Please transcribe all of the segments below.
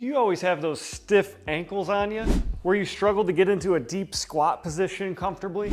Do you always have those stiff ankles on you, where you struggle to get into a deep squat position comfortably?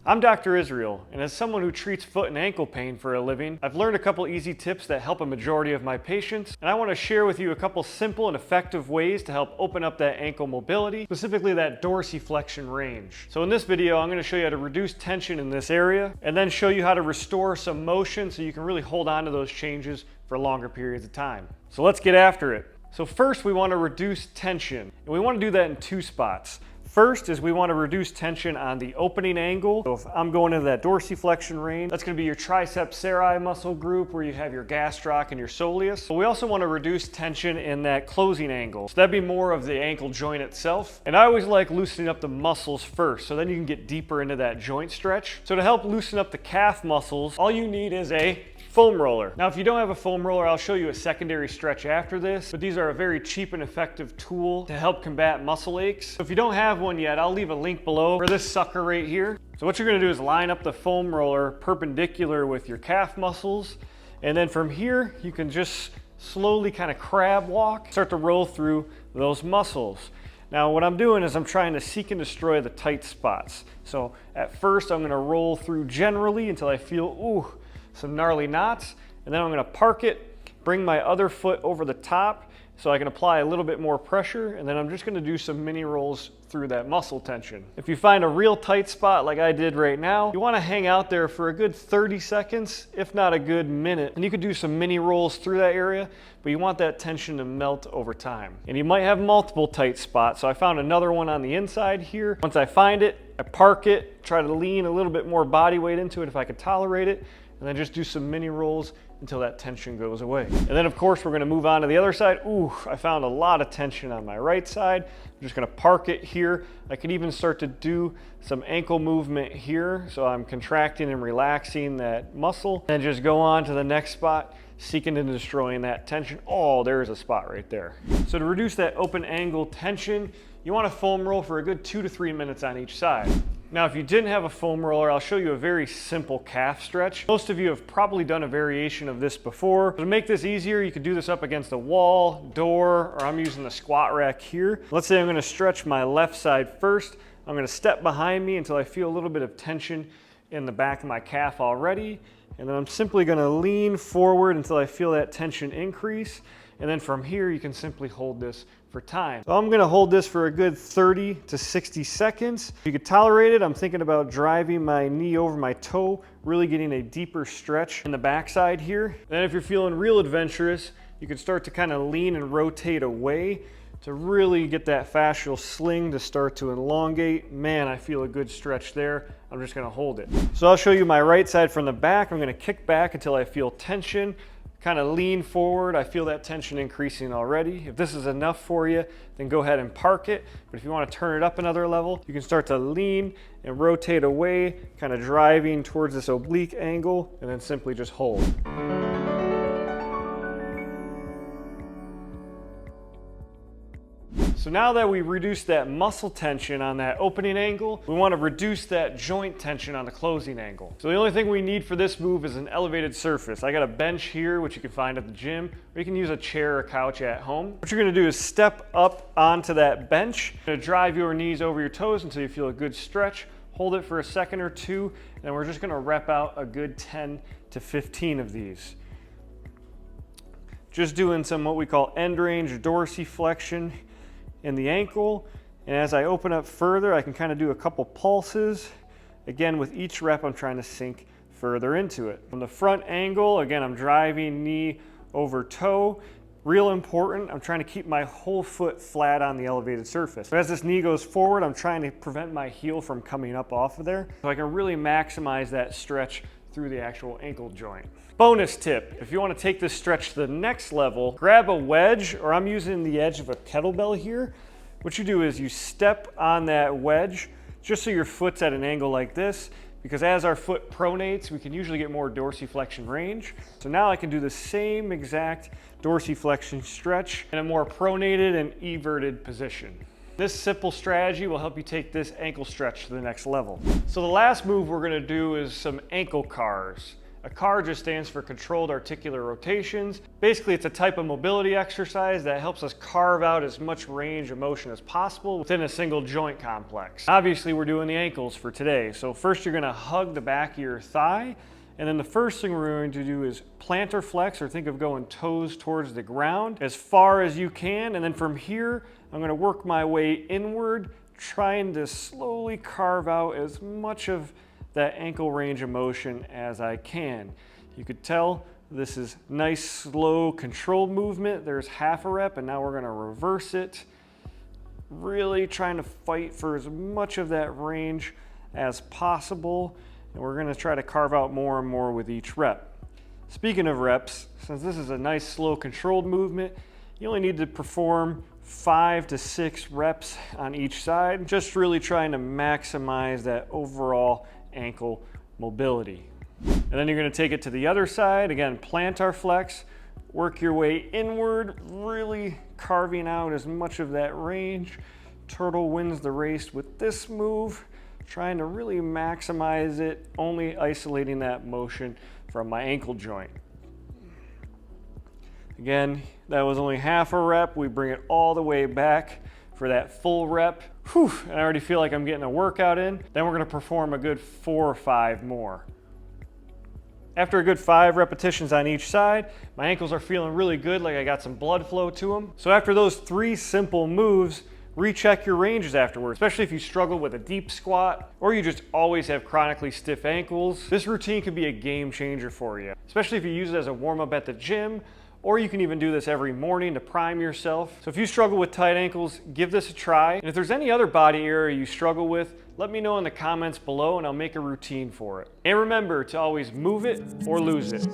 I'm Dr. Israel, and as someone who treats foot and ankle pain for a living, I've learned a couple easy tips that help a majority of my patients, and I want to share with you a couple simple and effective ways to help open up that ankle mobility, specifically that dorsiflexion range. So in this video, I'm going to show you how to reduce tension in this area, and then show you how to restore some motion so you can really hold on to those changes for longer periods of time. So let's get after it. So first we want to reduce tension, and we want to do that in two spots. First is we want to reduce tension on the opening angle. So if I'm going into that dorsiflexion range, that's going to be your triceps seri muscle group where you have your gastroc and your soleus. But we also want to reduce tension in that closing angle. So that'd be more of the ankle joint itself. And I always like loosening up the muscles first, so then you can get deeper into that joint stretch. So to help loosen up the calf muscles, all you need is a foam roller. Now, if you don't have a foam roller, I'll show you a secondary stretch after this, but these are a very cheap and effective tool to help combat muscle aches. So if you don't have one yet, I'll leave a link below for this sucker right here. So what you're gonna do is line up the foam roller perpendicular with your calf muscles, and then from here, you can just slowly kind of crab walk, start to roll through those muscles. Now what I'm doing is I'm trying to seek and destroy the tight spots. So at first, I'm gonna roll through generally until I feel, some gnarly knots, and then I'm going to park it, bring my other foot over the top so I can apply a little bit more pressure, and then I'm just going to do some mini rolls through that muscle tension. If you find a real tight spot like I did right now, you want to hang out there for a good 30 seconds, if not a good minute, and you could do some mini rolls through that area, but you want that tension to melt over time. And you might have multiple tight spots, so I found another one on the inside here. Once I find it, I park it, try to lean a little bit more body weight into it if I could tolerate it, and then just do some mini rolls until that tension goes away. And then of course we're gonna move on to the other side. I found a lot of tension on my right side. I'm just gonna park it here. I could even start to do some ankle movement here. So I'm contracting and relaxing that muscle, and just go on to the next spot, seeking and destroying that tension. There's a spot right there. So to reduce that open angle tension, you wanna foam roll for a good 2 to 3 minutes on each side. Now, if you didn't have a foam roller, I'll show you a very simple calf stretch. Most of you have probably done a variation of this before. To make this easier, you could do this up against a wall, door, or I'm using the squat rack here. Let's say I'm gonna stretch my left side first. I'm gonna step behind me until I feel a little bit of tension in the back of my calf already. And then I'm simply gonna lean forward until I feel that tension increase. And then from here, you can simply hold this for time. So I'm gonna hold this for a good 30 to 60 seconds. If you could tolerate it, I'm thinking about driving my knee over my toe, really getting a deeper stretch in the backside here. Then if you're feeling real adventurous, you can start to kind of lean and rotate away to really get that fascial sling to start to elongate. Man, I feel a good stretch there. I'm just gonna hold it. So I'll show you my right side from the back. I'm gonna kick back until I feel tension. Kind of lean forward. I feel that tension increasing already. If this is enough for you, then go ahead and park it. But if you want to turn it up another level, you can start to lean and rotate away, kind of driving towards this oblique angle, and then simply just hold. So now that we reduced that muscle tension on that opening angle, we want to reduce that joint tension on the closing angle. So the only thing we need for this move is an elevated surface. I got a bench here, which you can find at the gym, or you can use a chair or couch at home. What you're going to do is step up onto that bench. You're going to drive your knees over your toes until you feel a good stretch. Hold it for a second or two, and then we're just going to rep out a good 10 to 15 of these. Just doing some what we call end range dorsiflexion in the ankle, and as I open up further, I can kind of do a couple pulses. Again, with each rep, I'm trying to sink further into it. From the front angle, again, I'm driving knee over toe. Real important, I'm trying to keep my whole foot flat on the elevated surface. So as this knee goes forward, I'm trying to prevent my heel from coming up off of there, so I can really maximize that stretch through the actual ankle joint. Bonus tip, if you want to take this stretch to the next level, grab a wedge, or I'm using the edge of a kettlebell here. What you do is you step on that wedge just so your foot's at an angle like this, because as our foot pronates, we can usually get more dorsiflexion range. So now I can do the same exact dorsiflexion stretch in a more pronated and everted position. This simple strategy will help you take this ankle stretch to the next level. So the last move we're gonna do is some ankle cars. A CAR just stands for controlled articular rotations. Basically, it's a type of mobility exercise that helps us carve out as much range of motion as possible within a single joint complex. Obviously, we're doing the ankles for today. So first you're gonna hug the back of your thigh, and then the first thing we're going to do is plantar flex, or think of going toes towards the ground as far as you can. And then from here, I'm gonna work my way inward, trying to slowly carve out as much of that ankle range of motion as I can. You could tell this is nice, slow, controlled movement. There's half a rep, and now we're gonna reverse it. Really trying to fight for as much of that range as possible. And we're gonna try to carve out more and more with each rep. Speaking of reps, since this is a nice, slow, controlled movement, you only need to perform 5 to 6 reps on each side, just really trying to maximize that overall ankle mobility. And then you're going to take it to the other side. Again, plantar flex, work your way inward, really carving out as much of that range. Turtle wins the race with this move, trying to really maximize it, only isolating that motion from my ankle joint. Again, that was only half a rep. We bring it all the way back for that full rep. Whew, I already feel like I'm getting a workout in. Then we're gonna perform a good 4 or 5 more. After a good 5 repetitions on each side, my ankles are feeling really good, like I got some blood flow to them. So after those 3 simple moves, recheck your ranges afterwards, especially if you struggle with a deep squat or you just always have chronically stiff ankles. This routine could be a game changer for you, especially if you use it as a warm-up at the gym, or you can even do this every morning to prime yourself. So if you struggle with tight ankles, give this a try. And if there's any other body area you struggle with, let me know in the comments below and I'll make a routine for it. And remember to always move it or lose it.